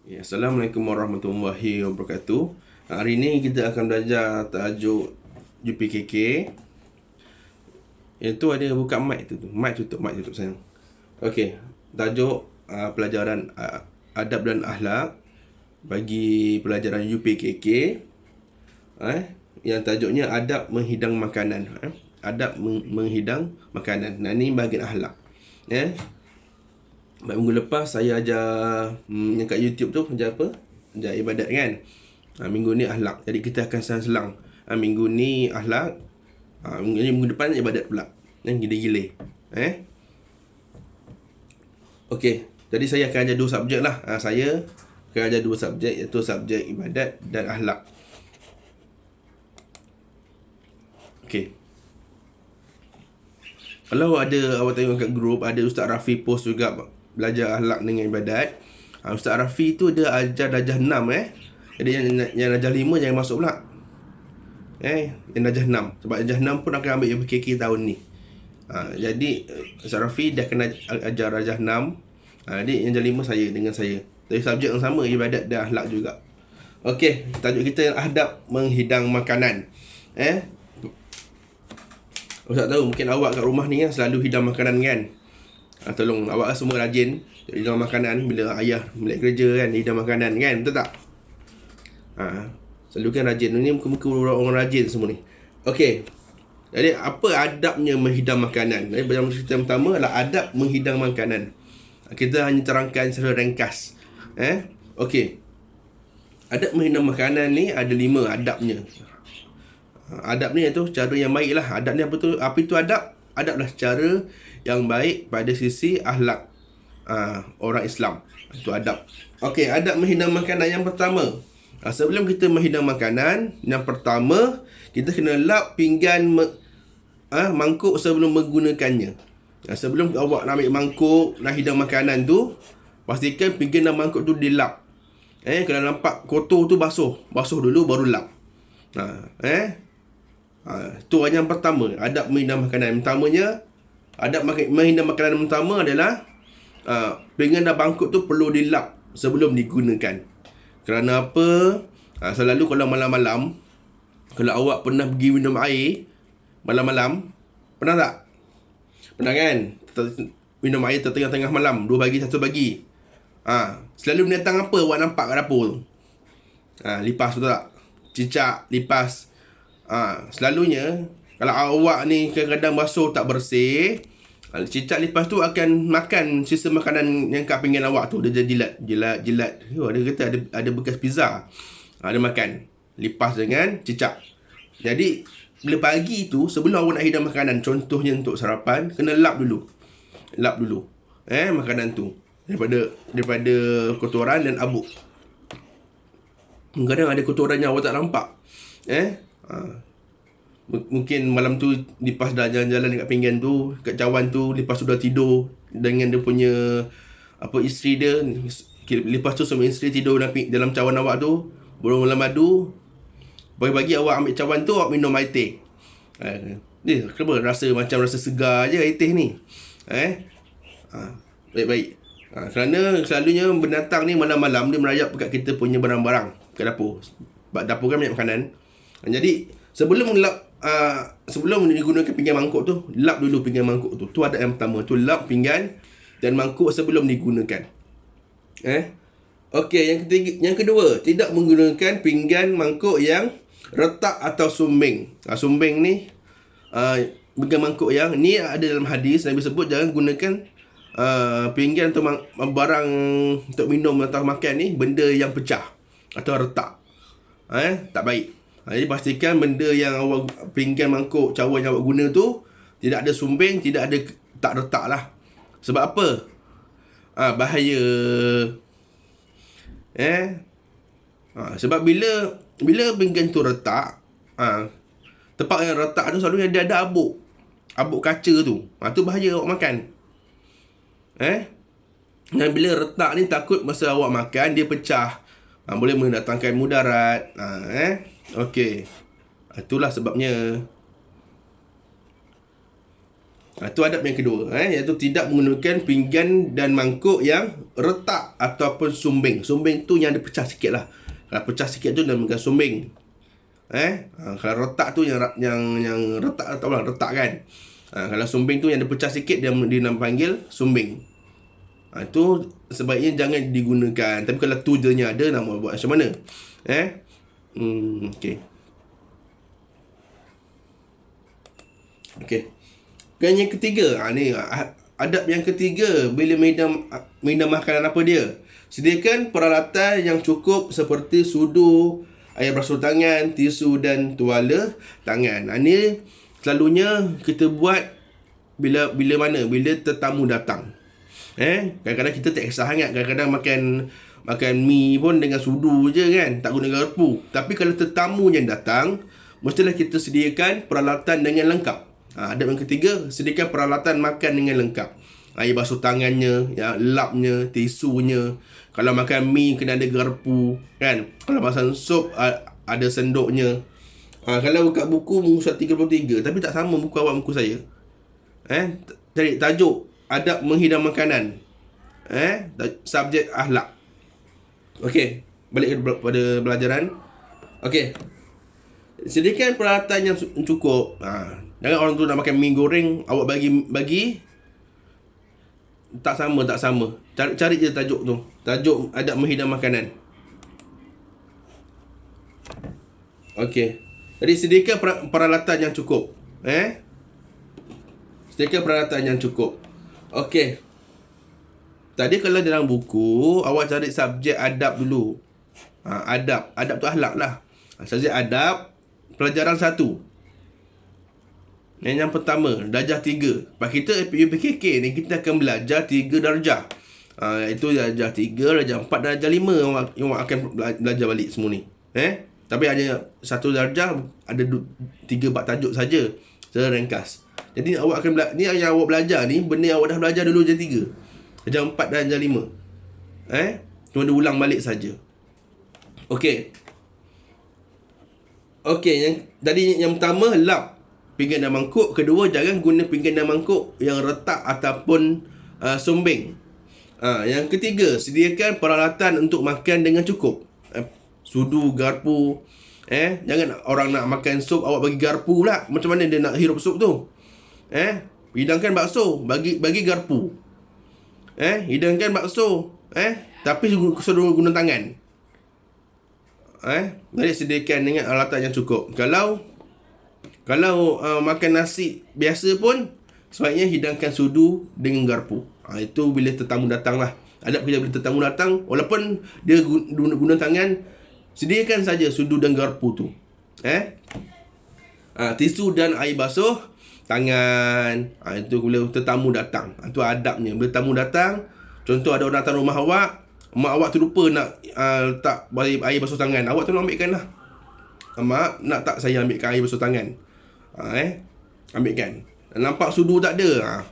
Ya, Assalamualaikum warahmatullahi wabarakatuh. Hari ini kita akan belajar tajuk UPKK. Itu ada buka mic tu. Mic tutup sayang. Okey, tajuk pelajaran adab dan akhlak bagi pelajaran UPKK. Yang tajuknya adab menghidang makanan. Adab menghidang makanan. Nah, ini bahagian akhlak. Minggu lepas saya ajar yang kat YouTube tu ajar apa? Ajar ibadat kan. Minggu ni akhlak. Jadi kita akan selang-selang. Minggu ni akhlak. Minggu depan ibadat pula. Gila-gila. Okey. Jadi saya akan ajar dua subjek lah. Saya akan ajar dua subjek, iaitu subjek ibadat dan akhlak. Okey. Kalau ada awak tengok kat grup, ada Ustaz Rafi post juga belajar akhlak dengan ibadat. Ustaz Rafi tu dia ajar darjah 6 Jadi yang darjah 5 jangan masuk pula. Yang darjah 6. Sebab darjah 6 pun akan ambil UPKK tahun ni. Jadi Ustaz Rafi dah kena ajar darjah 6. Jadi yang darjah 5 saya dengan saya. Jadi subjek yang sama, ibadat dan akhlak juga. Okey, tajuk kita adab menghidang makanan. Ustaz tahu mungkin awak kat rumah ni kan selalu hidang makanan kan. Tolong awak semua rajin hidang makanan bila ayah balik kerja kan, hidang makanan kan, betul tak? Selalu kan rajin. Ni muka-muka orang rajin semua ni. Okey. Jadi apa adabnya menghidang makanan? Yang cerita pertama adalah adab menghidang makanan. Kita hanya terangkan secara ringkas. Okey. Adab menghidang makanan ni ada 5 adabnya. Adab ni iaitu cara yang baik lah. Adab ni apa itu adab? Adab lah cara yang baik pada sisi akhlak orang Islam. Itu adab. Okey, adab menghidang makanan yang pertama. Sebelum kita menghidang makanan, yang pertama kita kena lap pinggan mangkuk sebelum menggunakannya. Sebelum awak nak ambil mangkuk, nak hidang makanan tu, pastikan pinggan dan mangkuk tu dilap. Kalau nampak kotor tu basuh dulu baru lap. Itu yang pertama, adab menghidang makanan. Pertamanya, adab menghidang makanan pertama adalah pinggan dan mangkuk tu perlu dilap sebelum digunakan. Kerana apa? Selalu kalau malam-malam, kalau awak pernah pergi minum air malam-malam, pernah tak? Pernah kan? Minum air tengah-tengah malam, 2 pagi, 1 pagi. Selalu binatang apa awak nampak kat dapur tu? Lipas, betul tak? Cicak, lipas. Selalunya kalau awak ni kadang-kadang basuh tak bersih, cicak lipas tu akan makan sisa makanan yang kat pinggan awak tu. Dia jilat. Dia kata ada bekas pizza. Dia makan lipas dengan cicak. Jadi bila pagi tu, sebelum awak nak hidang makanan, contohnya untuk sarapan, kena lap dulu makanan tu daripada kotoran dan abuk. Kadang ada kotoran yang awak tak nampak. Mungkin malam tu lipas dah jalan-jalan dekat pinggan tu, kat cawan tu, lipas tu dah tidur dengan dia punya isteri dia. Lipas tu sama isteri tidur dalam cawan awak tu, burung malam madu. Pagi-pagi awak ambil cawan tu, awak minum air teh. Kenapa rasa macam rasa segar je air teh ni? Baik-baik. Kerana selalunya binatang ni malam-malam dia merayap dekat kita punya barang-barang kat dapur. Sebab dapur kan banyak makanan. Jadi sebelum digunakan pinggan mangkuk tu, lap dulu pinggan mangkuk tu. Tu adab yang pertama. Tu lap pinggan dan mangkuk sebelum digunakan. Okey, yang kedua, tidak menggunakan pinggan mangkuk yang retak atau sumbing. Sumbing ni pinggan mangkuk yang ni ada dalam hadis Nabi sebut jangan gunakan pinggan atau barang untuk minum atau makan ni benda yang pecah atau retak. Tak baik. Jadi pastikan benda yang awak pinggan mangkuk cawan yang awak guna tu tidak ada sumbing, tidak ada tak retak lah. Sebab apa? Bahaya. Sebab bila pinggan tu retak, tempat yang retak tu selalu dia ada abuk kaca tu. Tu bahaya awak makan. Dan bila retak ni takut masa awak makan dia pecah. Boleh mendatangkan mudarat. Okey. Itulah sebabnya. Itu adab yang kedua, iaitu tidak menggunakan pinggan dan mangkuk yang retak ataupun sumbing. Sumbing tu yang ada pecah sikit lah. Kalau pecah sikit tu dinamakan sumbing. Kalau retak tu yang retak atau retak kan. Kalau sumbing tu yang ada pecah sikit dia panggil sumbing. Itu sebaiknya jangan digunakan. Tapi kalau tu je ada, nak buat macam mana? Okey. Dan yang ketiga, ni adab yang ketiga bila minum makanan apa dia? Sediakan peralatan yang cukup seperti sudu, air basuh tangan, tisu dan tuala tangan. Ni selalunya kita buat bila mana? Bila tetamu datang. Kadang-kadang kita tak kisah sangat. Kadang-kadang makan mi pun dengan sudu je kan, tak guna garpu. Tapi kalau tetamu yang datang, mestilah kita sediakan peralatan dengan lengkap. Adab yang ketiga, sediakan peralatan makan dengan lengkap. Air basuh tangannya, lapnya, tisunya. Kalau makan mi kena ada garpu kan. Kalau masak sup ada sendoknya. Kalau buka buku muka 33, tapi tak sama buku awak muka saya. Cari tajuk adab menghidang makanan. Subjek akhlak. Okey, balik pada pelajaran. Okey. Sediakan peralatan yang cukup. Jangan orang tu nak makan mi goreng, awak bagi tak sama. Cari je tajuk tu. Tajuk adab menghidang makanan. Okey. Jadi sediakan peralatan yang cukup. Sediakan peralatan yang cukup. Okey. Tadi kalau dalam buku, awak cari subjek adab dulu. Adab tu akhlak lah. Subjek adab, pelajaran 1. Yang pertama, darjah 3. Pada kita UPKK ni, kita akan belajar 3 darjah. Itu darjah 3, darjah 4, darjah 5 yang akan belajar balik semua ni. Tapi hanya satu darjah ada 3 bab tajuk saja secara ringkas. Jadi awak akan ni yang awak belajar ni, benda yang awak dah belajar dulu darjah 3, darjah 4 dan darjah 5. Cuma dia ulang balik saja. Okey. Yang pertama, lap pinggan dan mangkuk. Kedua, jangan guna pinggan dan mangkuk yang retak ataupun sumbing. Yang ketiga, sediakan peralatan untuk makan dengan cukup. Sudu, garpu. Jangan orang nak makan sup, awak bagi garpu pula. Macam mana dia nak hirup sup tu? Hidangkan bakso, bagi garpu. Hidangkan bakso, tapi suruh guna tangan. Jadi sediakan dengan alatan yang cukup. Kalau makan nasi biasa pun, sebaiknya hidangkan sudu dengan garpu. Itu bila tetamu datang lah. Adab kita bila tetamu datang, walaupun dia guna tangan, sediakan saja sudu dan garpu tu. Tisu dan air basuh tangan. Itu bila tetamu datang. Itu adabnya. Bila tetamu datang, contoh ada orang datang rumah awak, mak awak terlupa nak letak air basuh tangan, awak tolong ambilkan lah. Mak, nak tak saya ambilkan air basuh tangan? Ambilkan. Nampak sudu tak ada?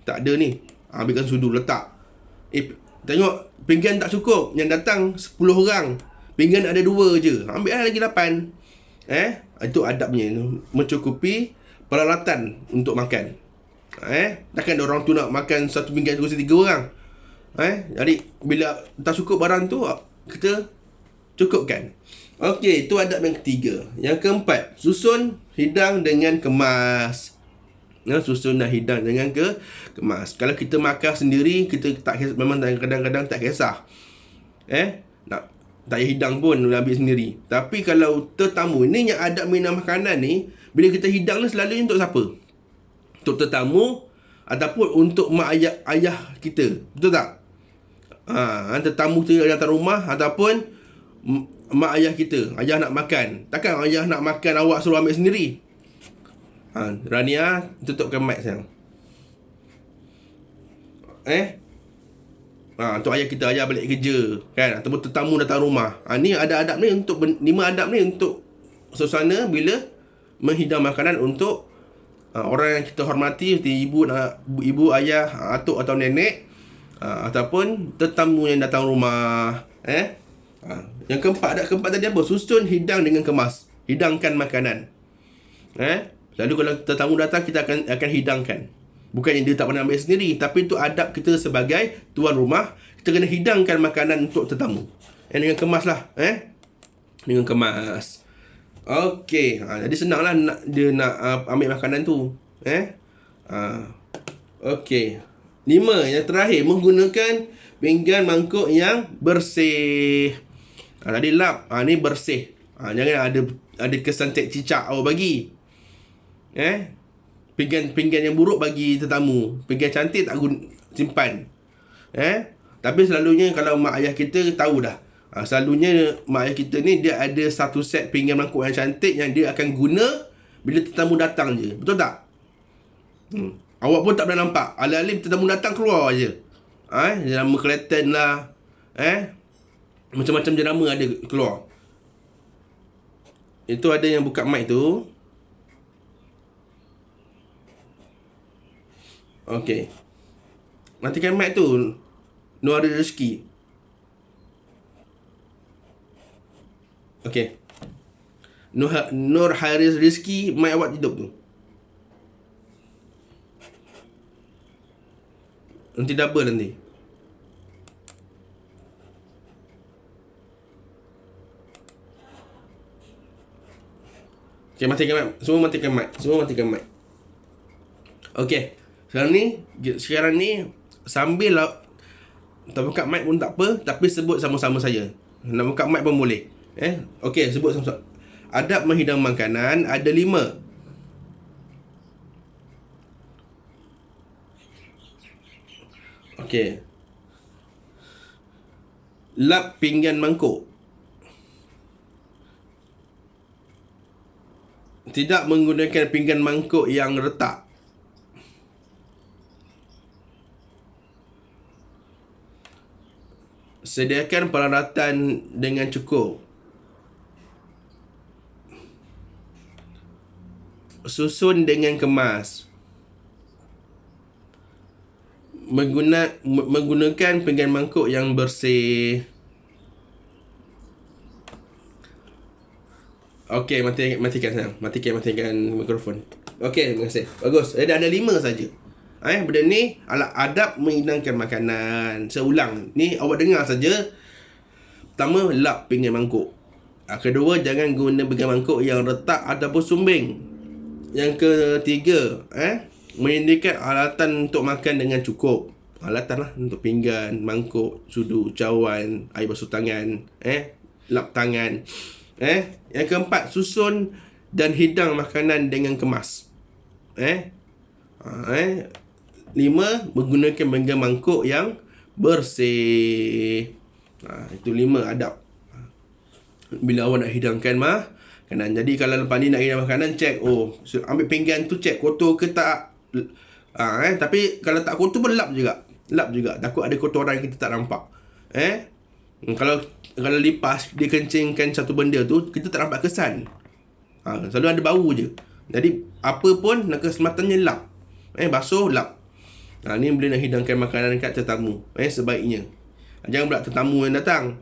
Tak ada ni. Ambilkan sudu, letak. Tengok pinggan tak cukup, yang datang 10 orang, pinggan ada 2 je, ambil lagi 8. Itu adabnya, mencukupi peralatan untuk makan. Takkan orang tu nak makan satu pinggan 2-3 orang. Jadi bila tak cukup barang tu, kita cukupkan. Okey, itu adab yang ketiga. Yang keempat, susun hidang dengan kemas. Susun dan hidang dengan kemas. Kalau kita makan sendiri, kita memang kadang-kadang tak kisah. Nak tak payah hidang pun, ambil sendiri. Tapi kalau tetamu, ni yang adab minum makanan ni, bila kita hidang ni selalu untuk siapa? Untuk tetamu ataupun untuk mak ayah kita. Betul tak? Tetamu kita datang rumah ataupun mak ayah kita, ayah nak makan. Takkan ayah nak makan awak suruh ambil sendiri. Rania, tutupkan mic sekarang. Untuk ayah kita, ayah balik kerja kan, ataupun tetamu datang rumah. Ni ada adab ni untuk 5 adab ni untuk suasana bila menghidang makanan untuk orang yang kita hormati, seperti ibu, ayah, atuk atau nenek, ataupun tetamu yang datang rumah. Yang keempat, adab keempat tadi apa? Susun hidang dengan kemas. Hidangkan makanan. Lalu kalau tetamu datang, kita akan hidangkan. Bukannya dia tak pernah ambil sendiri, tapi itu adab kita sebagai tuan rumah. Kita kena hidangkan makanan untuk tetamu. Dengan kemas lah. Dengan kemas. Okey. Jadi senang lah dia nak ambil makanan tu. Okey. 5, yang terakhir, menggunakan pinggan mangkuk yang bersih. Tadi lap, ni bersih. Jangan ada kesan cicak awak bagi. Pinggan yang buruk bagi tetamu. Pinggan cantik tak simpan. Tapi selalunya kalau mak ayah kita tahu dah. Selalunya mak ayah kita ni dia ada satu set pinggan mangkuk yang cantik yang dia akan guna bila tetamu datang je. Betul tak? Awak pun tak pernah nampak. Alih-alih tetamu datang keluar je. Jenama Kelantan lah. Macam-macam jenama ada keluar. Itu ada yang buka mic tu. Okey. Matikan mic tu. Nur ada rezeki. Okey. Nur Haris Rizki, mic awak hidup tu. Nanti double nanti. Okay, matikan mic. Semua matikan mic. Okay. Sekarang ni sambil tak buka mic pun tak apa, tapi sebut sama-sama saya. Nak buka mic pun boleh. Okay, sebut sama-sama. Adab menghidang makanan ada 5. Okey. Lap pinggan mangkuk. Tidak menggunakan pinggan mangkuk yang retak. Sediakan peralatan dengan cukup. Susun dengan kemas. Menggunakan pinggan mangkuk yang bersih. Okey, matikan sekarang. Matikan mikrofon. Okey, terima kasih. Bagus. Dah ada 5 saja. Benda ni adalah adab menghidangkan makanan. Seulang. Ni awak dengar saja. Pertama, lap pinggan mangkuk. Kedua, jangan guna pinggan mangkuk yang retak ataupun sumbing. Yang ketiga, menyediakan alatan untuk makan dengan cukup. Alatan lah untuk pinggan, mangkuk, sudu, cawan, air basuh tangan, lap tangan. Yang keempat, susun dan hidang makanan dengan kemas. 5, menggunakan pinggan mangkuk yang bersih. Itu 5 adab bila awak nak hidangkan makanan. Jadi kalau lepas ni nak hidang makanan, cek, ambil pinggan tu, cek kotor ke tak. Tapi kalau tak kotor pun lap juga. Takut ada kotoran yang kita tak nampak. Kalau lipas dia kencingkan satu benda tu, kita tak nampak kesan. Selalu ada bau je. Jadi apa pun nak kesempatannya lap. Basuh, lap. Ni boleh nak hidangkan makanan kat tetamu. Sebaiknya. Jangan pula tetamu yang datang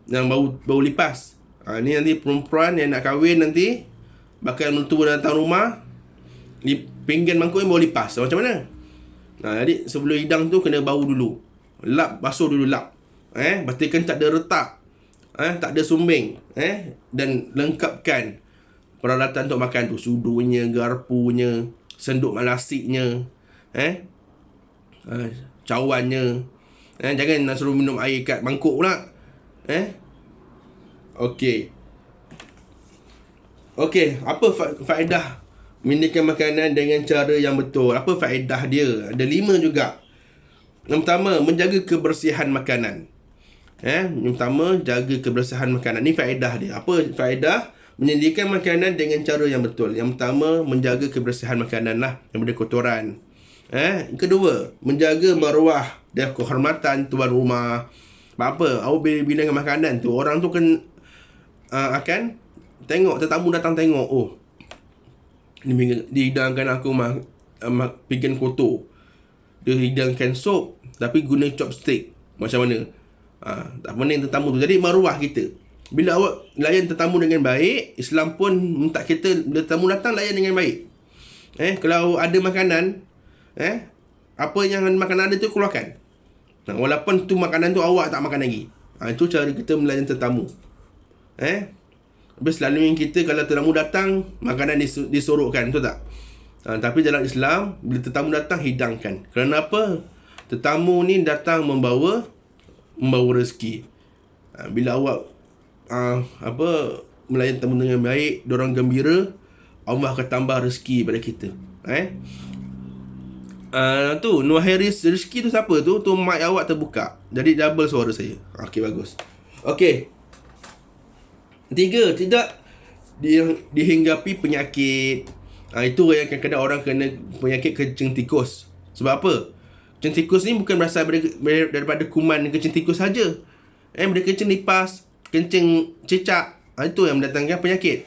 yang bau lipas. Ni nanti perempuan yang nak kahwin nanti bakal mentua datang rumah, pinggan mangkuk yang bau lipas. Macam mana? Jadi sebelum hidang tu kena bau dulu. Lap, basuh dulu, lap. Pastikan tak ada retak. Tak ada sumbing. Dan lengkapkan peralatan untuk makan tu. Sudunya, garpunya, senduk malasiknya, cawannya. Jangan nak suruh minum air kat mangkuk pula. Okey, apa faedah menyediakan makanan dengan cara yang betul? Apa faedah dia? Ada 5 juga. Yang pertama, menjaga kebersihan makanan. Yang pertama, jaga kebersihan makanan. Ni faedah dia. Apa faedah menyediakan makanan dengan cara yang betul? Yang pertama, menjaga kebersihan makanan lah, yang ada kotoran. Yang kedua, menjaga maruah dan kehormatan tuan rumah. Apa? Awak bila dengan makanan tu, orang tu akan tengok, tetamu datang tengok, ni dihidangkan aku pinggan kotor. Dia hidangkan sup tapi guna chopstick. Macam mana? Tak pening tetamu tu. Jadi maruah kita. Bila awak layan tetamu dengan baik, Islam pun minta kita bila tetamu datang layan dengan baik. Kalau ada makanan, apa yang makanan ada tu keluarkan. Walaupun tu makanan tu awak tak makan lagi. Itu cara kita melayan tetamu. Habis selalunya kita kalau tetamu datang, makanan disorokkan, betul tak? Tapi dalam Islam, bila tetamu datang, hidangkan. Kerana apa? Tetamu ni datang membawa rezeki. Bila awak melayan tamu dengan baik, diorang gembira, Allah akan tambah rezeki pada kita. Tu Nuhairis rezeki tu siapa tu? Tu mic awak terbuka, jadi double suara saya. Okey, bagus. Okey. 3, tidak dihinggapi penyakit. Itu yang kadang-kadang orang kena penyakit kencing tikus. Sebab apa? Kencing tikus ni bukan berasal daripada kuman kencing tikus saja. Bila kencing lipas, kencing cicak, itu yang mendatangkan penyakit.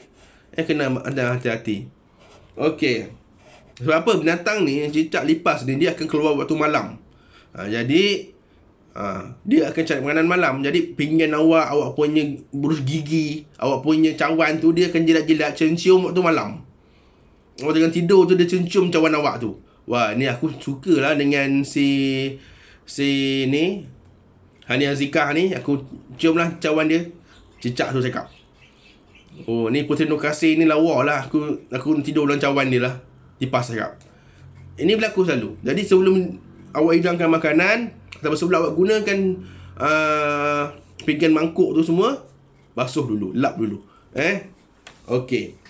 Kena ada hati-hati. Okey. Sebab apa? Binatang ni, cicak lipas ni, dia akan keluar waktu malam. Jadi dia akan cari makanan malam. Jadi pinggan awak punya burus gigi, awak punya cawan tu, dia akan jilat-jilat, cium waktu malam. Awak tengah tidur tu, dia cium cawan awak tu. Wah, ni aku sukalah dengan si ni Hani Azikah ni. Aku ciumlah cawan dia. Cicak tu cakap, oh, ni Puteri Nur Kasih ni lawa lah. Aku tidur dalam cawan dia lah. Lipas cakap. Ini berlaku selalu. Jadi sebelum awak hidangkan makanan, atau sebelum awak gunakan pinggan mangkuk tu semua, basuh dulu, lap dulu. Okey.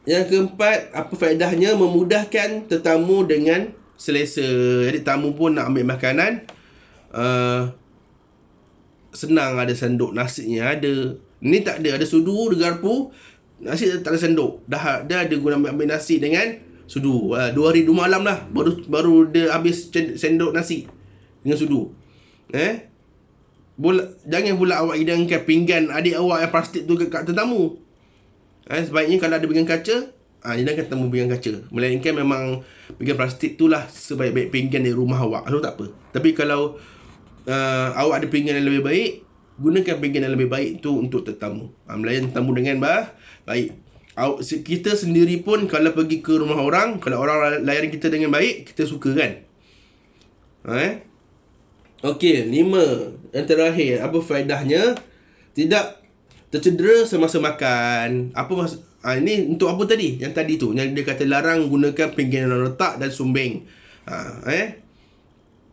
Yang keempat, apa faedahnya? Memudahkan tetamu dengan selesa. Jadi tamu pun nak ambil makanan, senang, ada senduk nasinya ada. Ni tak ada sudu, ada garpu, nasi tak ada senduk. Dah ada guna ambil nasi dengan sudu. 2 hari 2 malam lah baru dia habis sendok nasi dengan sudu. Jangan pula awak hidangkan pinggan adik awak yang plastik tu kat tetamu. Sebaiknya kalau ada pinggan kaca, hidangkan tetamu pinggan kaca. Melainkan memang pinggan plastik tu lah sebaik-baik pinggan di rumah awak. Itu tak apa. Tapi kalau awak ada pinggan yang lebih baik, gunakan pinggan yang lebih baik tu untuk tetamu. Melayan tetamu dengan baik. Kita sendiri pun kalau pergi ke rumah orang, kalau orang layan kita dengan baik, kita suka kan. Okey, 5. Yang terakhir, apa faedahnya? Tidak tercedera semasa makan. Ini untuk apa tadi? Yang tadi tu, yang dia kata larang gunakan pinggan yang retak dan sumbing.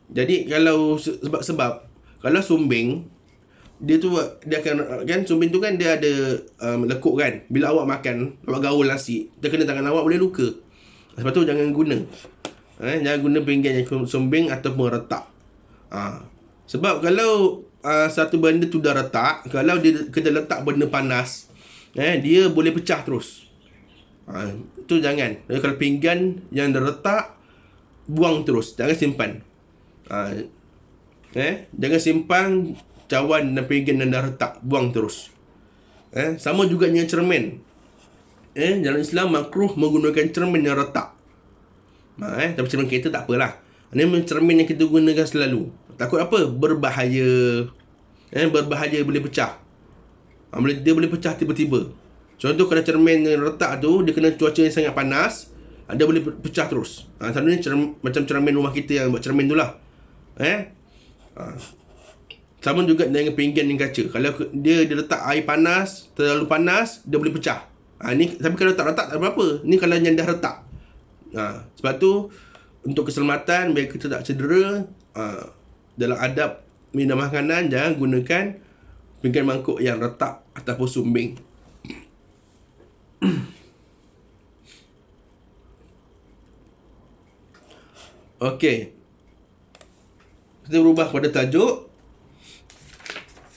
Jadi kalau sebab kalau sumbing, dia akan kan, sumbing tu kan dia ada lekuk kan. Bila awak makan, awak gaul nasi, terkena tangan awak, boleh luka. Sebab tu jangan guna. Jangan guna pinggan yang sumbing ataupun retak. Sebab kalau satu benda tu dah retak, kalau kita letak benda panas, dia boleh pecah terus. Tu jangan. Kalau pinggan yang dah retak, buang terus, jangan simpan. Jangan simpan cawan dan pinggan yang dah retak, buang terus. Sama juga dengan cermin. Dalam Islam makruh menggunakan cermin yang retak. Tapi cermin kereta tak apalah. Ini cermin yang kita gunakan selalu. Takut apa? Berbahaya. Berbahaya, boleh pecah. Dia boleh pecah tiba-tiba. Contoh kalau cermin yang retak tu, dia kena cuaca yang sangat panas, dia boleh pecah terus. Selalunya macam cermin rumah kita yang buat cermin tu lah. Sama juga dengan pinggan yang kaca. Kalau dia letak air panas, terlalu panas, dia boleh pecah. Ni, tapi kalau tak retak tak apa-apa. Ni kalau yang dah retak. Sebab tu untuk keselamatan, biar kita tak cedera, dalam adab minum makanan, jangan gunakan pinggan mangkuk yang retak ataupun sumbing. Okey, kita berubah pada tajuk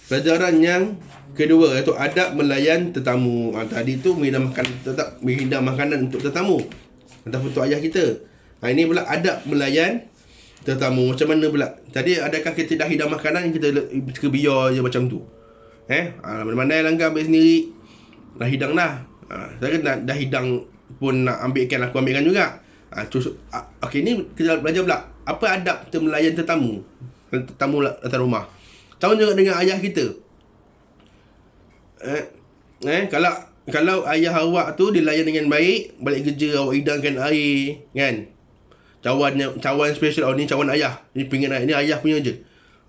pelajaran yang kedua, iaitu adab melayan tetamu. Tadi tu menghidang makanan untuk tetamu ataupun untuk ayah kita. Ini pula adab melayan tetamu. Macam mana pula? Tadi adakah kita dah hidang makanan, kita biar je macam tu? Mana-mana langgar ambil sendiri, dah hidang dah. Saya dah hidang pun nak ambilkan, aku ambilkan juga. Okey, ni kita belajar pula apa adab kita melayan tetamu datang rumah. Tahu juga dengan ayah kita. Kalau ayah awak tu dilayan dengan baik, balik kerja awak hidangkan air kan. cawan special. Ni cawan ayah. Ni pinggan ayah. Ni ayah punya je.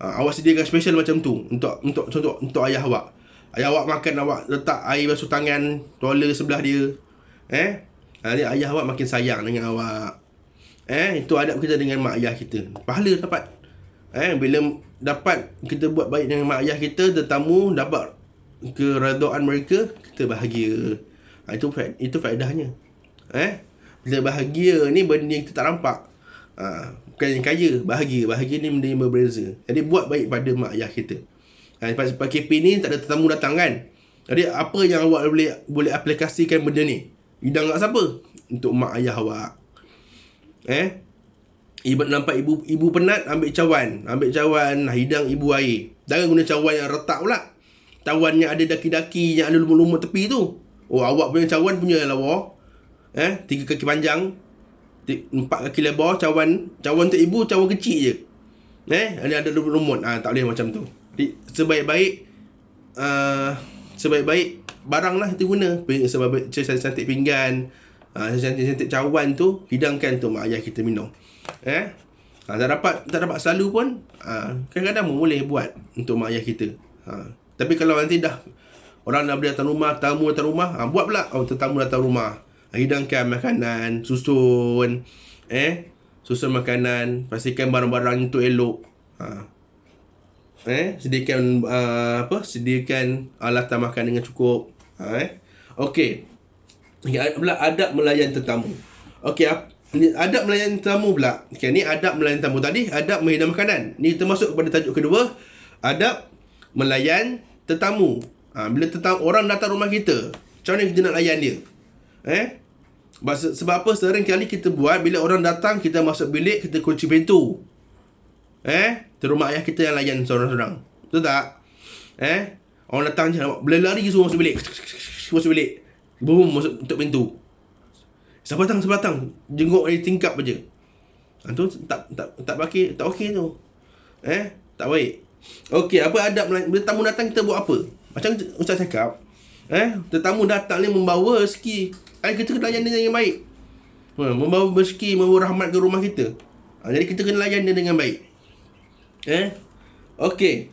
Awak sediakan special macam tu untuk ayah awak. Ayah awak makan, awak letak air basuh tangan toilet sebelah dia. Ni ayah awak makin sayang dengan awak. Itu adab kita dengan mak ayah kita. Pahala dapat. Bila dapat kita buat baik dengan mak ayah kita, tetamu dapat keredaan mereka, kita bahagia. Itu faedahnya. Bila bahagia ni benda yang kita tak nampak. Bukan yang kaya, bahagia ni benda yang berbeza. Jadi buat baik pada mak ayah kita. Lepas PKP ni tak ada tetamu datang kan. Jadi apa yang awak boleh aplikasikan benda ni? Hidang kat siapa? Untuk mak ayah awak. Ibu nampak ibu penat, ambil cawan, hidang ibu air. Jangan guna cawan yang retak pula. Cawan yang ada daki-daki, yang ada lumut-lumut tepi tu. Awak punya cawan punya lawa. 3 kaki panjang, 4 kaki lebar. Cawan untuk ibu cawan kecil je. Ada lumut. Tak boleh macam tu. Jadi, sebaik-baik barang lah kita guna. Cantik pinggan, cantik cawan tu, hidangkan tu mak ayah kita minum. Tak dapat selalu pun, kadang-kadang pun boleh buat untuk mak ayah kita. Tapi kalau nanti dah orang dah datang rumah, tamu datang rumah, buat pula tetamu datang rumah, hidangkan makanan, susun makanan, pastikan barang-barang itu elok. Sediakan alatan makan dengan cukup. Okey. Pula adab melayan tetamu. Okey, adab melayan tetamu pula. Okey, ni adab melayan tetamu. Tadi adab menghidang makanan. Ni termasuk kepada tajuk kedua, adab melayan tetamu. Bila orang datang rumah kita, macam mana kita nak layan dia? Sebab apa sering kali kita buat, bila orang datang, kita masuk bilik, kita kunci pintu. Rumah ayah kita yang layan seorang-seorang. Betul tak? Orang datang je, bila lari semua masuk bilik. Boom, masuk tutup pintu. Sebelah datang jenguk dari tingkap aja. Tu tak okey tu. Tak baik. Okey, apa adab bila tamu datang kita buat apa? Macam Ustaz cakap, tetamu datang ni membawa rezeki. Kita kena layan dia dengan baik. Membawa rezeki, membawa rahmat ke rumah kita. Jadi kita kena layan dia dengan baik. Okey.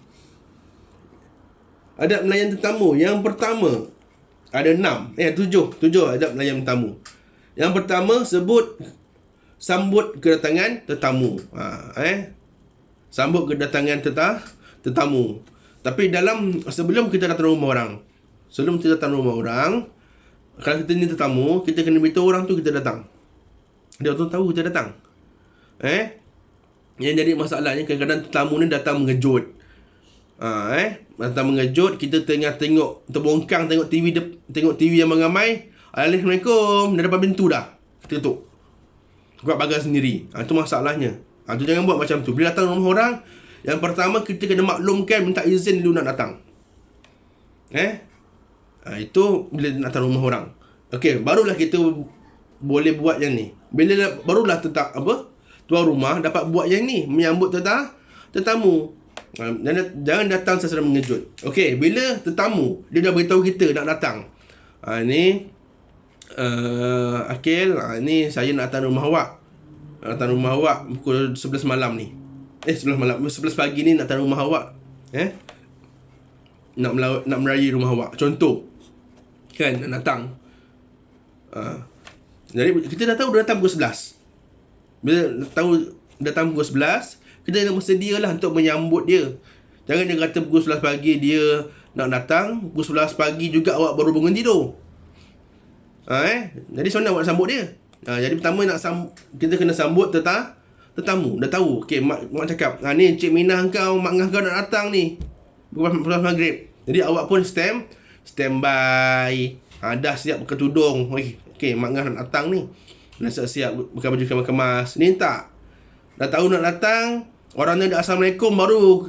Adab melayan tetamu. Yang pertama, ada 7 adab melayan tetamu. Yang pertama, sambut kedatangan tetamu. Sambut kedatangan tetamu. Tapi sebelum kita datang rumah orang, kalau kita ni tetamu, kita kena beritahu orang tu kita datang. Dia tu tahu kita datang. Yang jadi masalahnya, kadang-kadang tetamu ni datang mengejut. Datang mengejut, kita tengah terbongkang tengok TV yang mengamai. Assalamualaikum, dah depan pintu dah, kita tutup, buat pagar sendiri. Itu masalahnya. Tu jangan buat macam tu. Bila datang rumah orang, yang pertama kita kena maklumkan, minta izin dulu nak datang. Itu bila nak datang rumah orang. Okey, barulah kita boleh buat yang ni. Barulah tuan rumah dapat buat yang ni, menyambut tetamu. Jangan datang secara mengejut. Okey, bila tetamu dia dah beritahu kita nak datang. Akil, ni saya nak datang rumah awak. Pukul 11 malam ni. 11 pagi ni nak datang rumah awak. Nak merayi rumah awak. Contoh. Kan, nak datang. Jadi kita dah tahu dia datang pukul 11. Bila tahu datang pukul 11, kita kena bersedia lah untuk menyambut dia. Jangan dia kata pukul 11 pagi dia nak datang, pukul 11 pagi juga awak baru bangun tidur. Jadi macam mana awak sambut dia? Jadi pertama kita kena sambut tetamu. Dah tahu. Okey, mak cakap, ni Cik Minah kau, mak ngah kau nak datang ni. Pukul 11 maghrib. Jadi awak pun standby. Dah siap pakai tudung. Okey, mak ngah nak datang ni. Dah siap pakai baju kemas. Ni tak. Dah tahu nak datang, orang ni dah Assalamualaikum, baru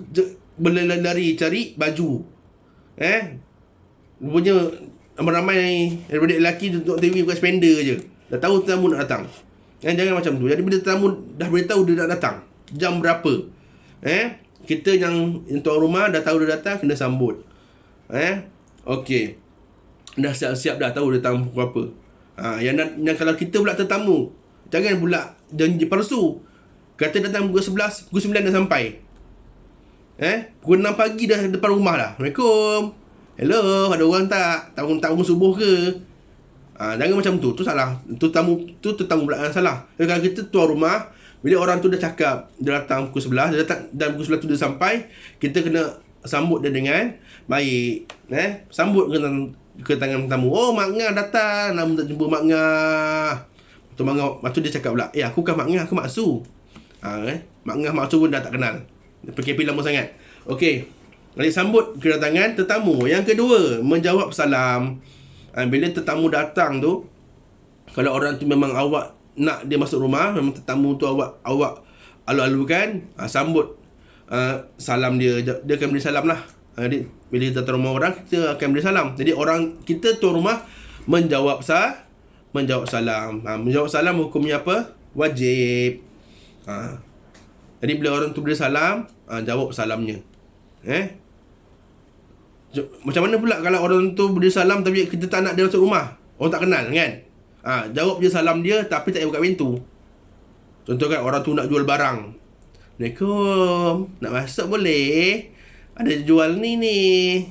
berlari cari baju. Rupanya ramai daripada lelaki tengok TV bukan spender je. Dah tahu tetamu nak datang. Jangan macam tu. Jadi bila tetamu dah beritahu dia nak datang, jam berapa, kita yang tuan rumah dah tahu dia datang, kena sambut. Okey, dah siap-siap dah tahu dia datang pukul apa. Yang kalau kita pula tetamu, Jangan pula janji palsu. Kata datang pukul 11, pukul 9 dah sampai. Pukul 6 pagi dah depan rumah dah. Assalamualaikum. Hello, ada orang tak? Tamu subuh ke? Jangan macam tu. Tu salah. Tu tetamu pula yang salah. Kalau kita tuan rumah, bila orang tu dah cakap dia datang pukul 11, dia datang dan pukul 11 tu dia sampai, kita kena sambut dia dengan baik. Sambut ke tangan tamu. Oh, Mak Ngah datang. Lama tak jumpa Mak Ngah. Lepas tu dia cakap pula, aku bukan Mak Ngah, aku Mak Su. Mak Ngah, Mak Su pun dah tak kenal. PKP lama sangat. Okey. Jadi sambut kedatangan tetamu. Yang kedua, menjawab salam. Bila tetamu datang tu, kalau orang tu memang awak nak dia masuk rumah, memang tetamu tu awak alu-alukan, sambut salam dia. Dia akan beri salam lah. Bila kita datang rumah orang, kita akan beri salam. Jadi orang kita tuan rumah menjawab salam. Menjawab salam hukumnya apa? Wajib. Jadi bila orang tu beri salam, jawab salamnya. Macam mana pula kalau orang tu beri salam tapi kita tak nak dia masuk rumah? Orang tak kenal kan? Jawab je salam dia tapi tak payah buka pintu. Contoh kan orang tu nak jual barang. Assalamualaikum. Nak masuk boleh? Ada jual ni.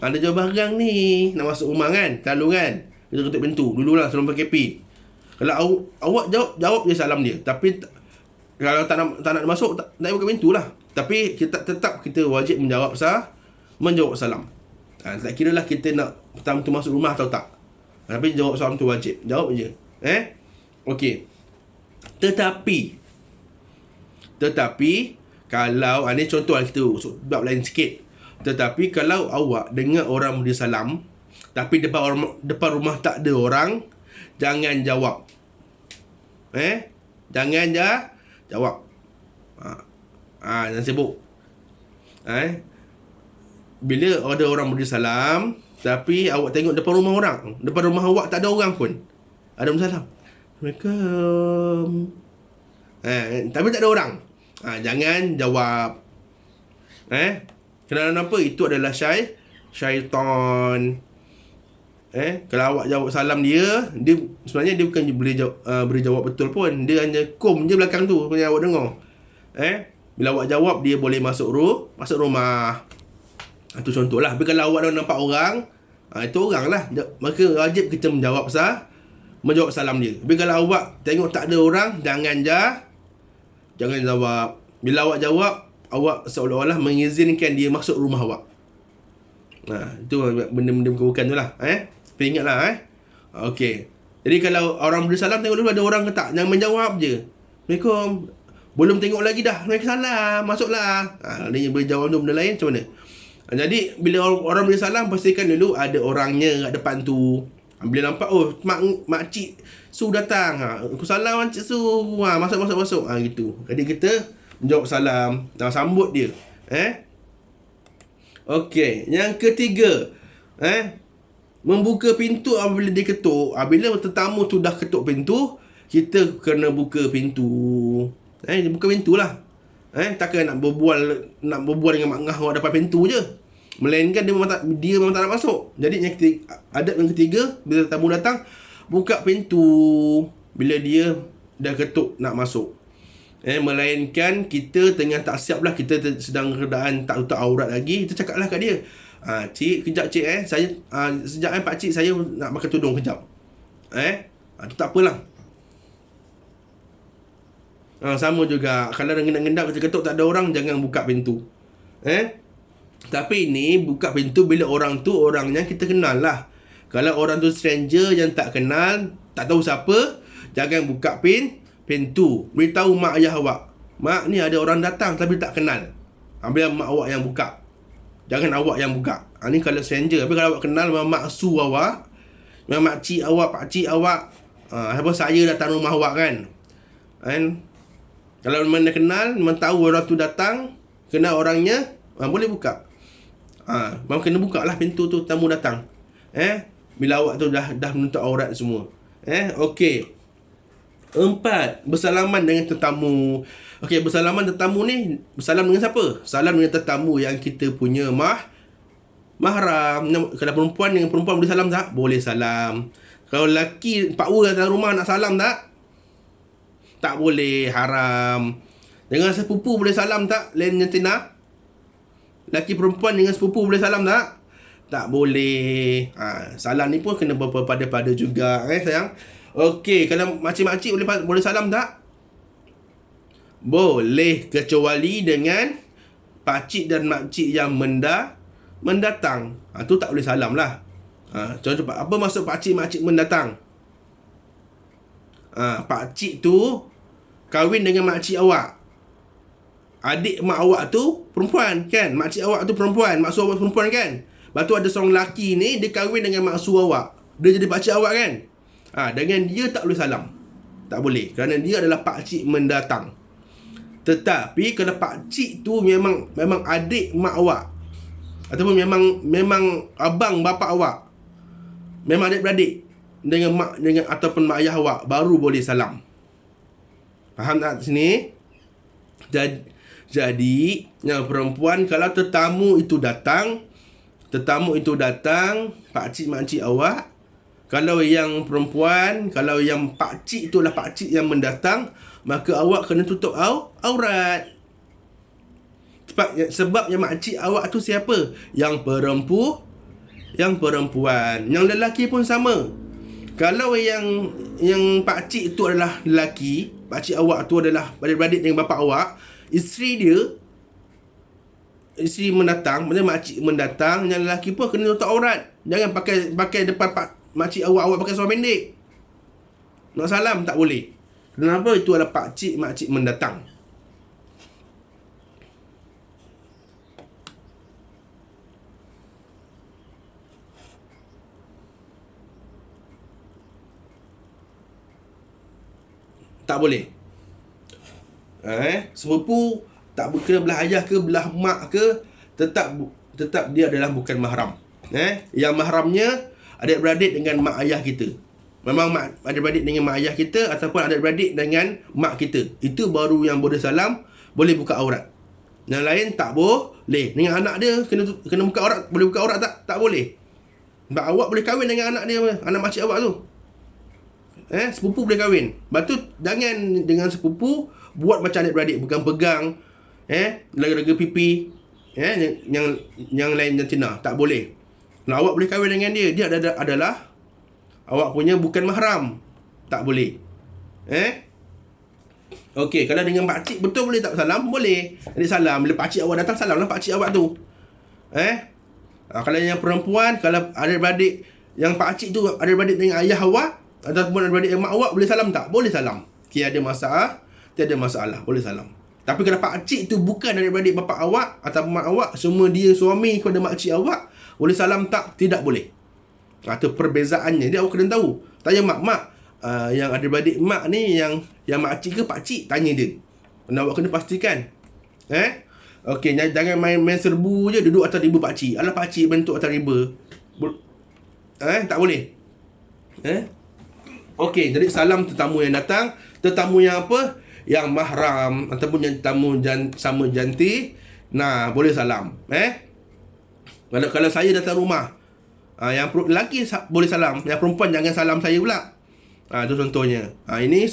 Ada jual barang ni. Nak masuk rumah kan? Selalu kan? Kita ketuk pintu. Dululah sebelum PKP. Kalau awak jawab je salam dia. Tapi kalau tak nak masuk, tak buka pintu lah. Tapi tetap kita wajib menjawab salam. Tak kira lah kita nak pertama tu masuk rumah atau tak. Tapi jawab salam tu wajib. Jawab je. Okey. Tetapi kalau ni contoh lah, kita bab lain sikit. Tetapi kalau awak dengar orang beri salam tapi depan rumah tak ada orang, jangan jawab. Jangan jawab. Jangan sibuk. Bila ada orang beri salam tapi awak tengok depan rumah awak tak ada orang pun, ada salam, Assalamualaikum, tapi tak ada orang, jangan jawab. Kenapa? Itu adalah syaitan. Kalau awak jawab salam dia sebenarnya dia bukan beri jawab betul pun. Dia hanya kom je belakang tu yang awak dengar. Bila awak jawab, dia boleh masuk rumah. Itu contoh lah. Tapi kalau awak dah nampak orang, itu orang lah. Maka wajib kita menjawab salam dia. Tapi kalau awak tengok tak ada orang, jangan jawab. Bila awak jawab, awak seolah-olah mengizinkan dia masuk rumah awak. Itu benda-benda bukan tu lah. Tapi ingatlah. Okey. Jadi kalau orang beri salam, tengok dulu ada orang ke tak. Jangan menjawab je. Assalamualaikum. Belum tengok lagi dah. Waalaikumsalam. Masuklah. Dia boleh jawab tu benda lain macam mana? Jadi bila orang beri salam, pastikan dulu ada orangnya kat depan tu. Bila nampak, oh makcik Su datang. Aku salam makcik Su. Masuk. Gitu. Jadi kita menjawab salam. Sambut dia. Okey. Yang ketiga. Membuka pintu apabila dia ketuk. Bila tetamu tu dah ketuk pintu, kita kena buka pintu. Buka pintu lah. Takkan nak berbual dengan Mak Ngah awak depan pintu je. Melainkan dia memang tak nak masuk. Jadi adab yang ketiga, bila tetamu datang, buka pintu bila dia dah ketuk nak masuk. Melainkan kita tengah tak siap lah, kita sedang keadaan tak tutup aurat lagi, kita cakap lah kat dia, cik, kejap cik, saya sekejap pak cik, saya nak pakai tudung kejap. Tu tak apalah. Sama juga, kalau ngendap-ngendap ketuk tak ada orang, jangan buka pintu. Tapi ni buka pintu bila orang tu orangnya kita kenal lah. Kalau orang tu stranger yang tak kenal, tak tahu siapa, jangan buka pintu. Beritahu mak ayah awak, mak ni ada orang datang tapi tak kenal. Biar mak awak yang buka, jangan awak yang buka. Ni kalau stranger. Tapi kalau awak kenal, mak su awak, mak cik awak, pak cik awak, saya datang rumah awak kan. Kalau memang dah kenal, memang tahu orang tu datang, kenal orangnya, boleh buka. Memang kena buka lah pintu tu, tamu datang. Bila awak tu dah menutup aurat semua. Okey. 4. Bersalaman dengan tetamu. Okey, bersalaman tetamu ni, bersalam dengan siapa? Salam dengan tetamu yang kita punya mahram. Kalau perempuan dengan perempuan boleh salam tak? Boleh salam. Kalau lelaki, pak wu datang rumah nak salam tak? Tak boleh, haram. Dengan sepupu boleh salam tak, Len Jantina? Laki perempuan dengan sepupu boleh salam tak? Tak boleh. Salam ni pun kena pada juga sayang. Okey, kalau makcik-makcik boleh salam tak? Boleh, kecuali dengan pakcik dan makcik yang mendatang. Tu tak boleh salam lah. Contoh, apa maksud pakcik makcik mendatang? Pakcik tu kahwin dengan makcik awak. Adik mak awak tu perempuan kan? Makcik awak tu perempuan, mak awak perempuan kan? Lepas tu ada seorang lelaki ni, dia kahwin dengan mak awak. Dia jadi pakcik awak kan? Dengan dia tak boleh salam. Tak boleh, kerana dia adalah pakcik mendatang. Tetapi kalau pakcik tu memang adik mak awak, ataupun memang abang bapa awak, memang adik-beradik dengan ataupun mak ayah awak, baru boleh salam. Faham tak sini? Jadi yang perempuan, kalau tetamu itu datang, pakcik makcik awak. Kalau yang perempuan, kalau yang pakcik itulah pakcik yang mendatang, maka awak kena tutup aurat. Sebab yang makcik awak tu siapa? Yang perempuan. Yang lelaki pun sama. Kalau yang pakcik itu adalah lelaki, pakcik awak tu adalah beradik dengan bapa awak, isteri mendatang, maksudnya makcik mendatang, yang lelaki pun kena tutup aurat. Jangan pakai depan makcik awak pakai seluar pendek. Nak salam tak boleh. Kenapa? Itu adalah pakcik makcik mendatang. Tak boleh. Sepupu tak kena belah ayah ke belah mak ke, tetap dia adalah bukan mahram. Yang mahramnya adik-beradik dengan mak ayah kita. Memang adik-beradik dengan mak ayah kita, ataupun adik-beradik dengan mak kita. Itu baru yang boleh salam, boleh buka aurat. Yang lain tak boleh. Dengan anak dia kena buka aurat, boleh buka aurat tak? Tak boleh. Sebab awak boleh kahwin dengan anak dia, anak makcik awak tu. Sepupu boleh kahwin. Lepas tu jangan dengan sepupu buat macam adik-beradik, pegang-pegang, lega-lega pipi, yang lain jantina. Tak boleh. Kalau awak boleh kahwin dengan dia adalah awak punya bukan mahram. Tak boleh. Okey, kalau dengan pakcik betul boleh tak salam? Boleh. Jadi salam, bila pakcik awak datang, salamlah pakcik awak tu. Kalau yang perempuan, kalau adik-beradik, yang pakcik tu adik-beradik dengan ayah awak, ataupun adik-beradik dengan mak awak, boleh salam tak? Boleh salam. Tiada masalah, boleh salam. Tapi kalau pakcik tu bukan adik-beradik bapa awak atau mak awak, semua dia suami kepada makcik awak, boleh salam tak? Tidak boleh. Itu perbezaannya. Dia awak kena tahu. Tanya mak, yang adik-beradik mak ni, yang makcik ke pakcik? Tanya dia. Awak kena pastikan. Okey, jangan main serbu je, duduk atas riba pakcik. Alah, pakcik bentuk atas riba. Tak boleh. Okey, jadi salam tetamu yang datang. Tetamu yang apa? Yang mahram, ataupun yang tamu sama janti, boleh salam. Kalau saya datang rumah, yang lelaki boleh salam, yang perempuan jangan salam saya pula. Itu contohnya. Ini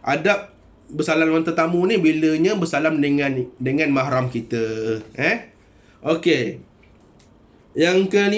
adab bersalam dengan tetamu ni, bilanya bersalam dengan mahram kita. Okey. Yang kelima,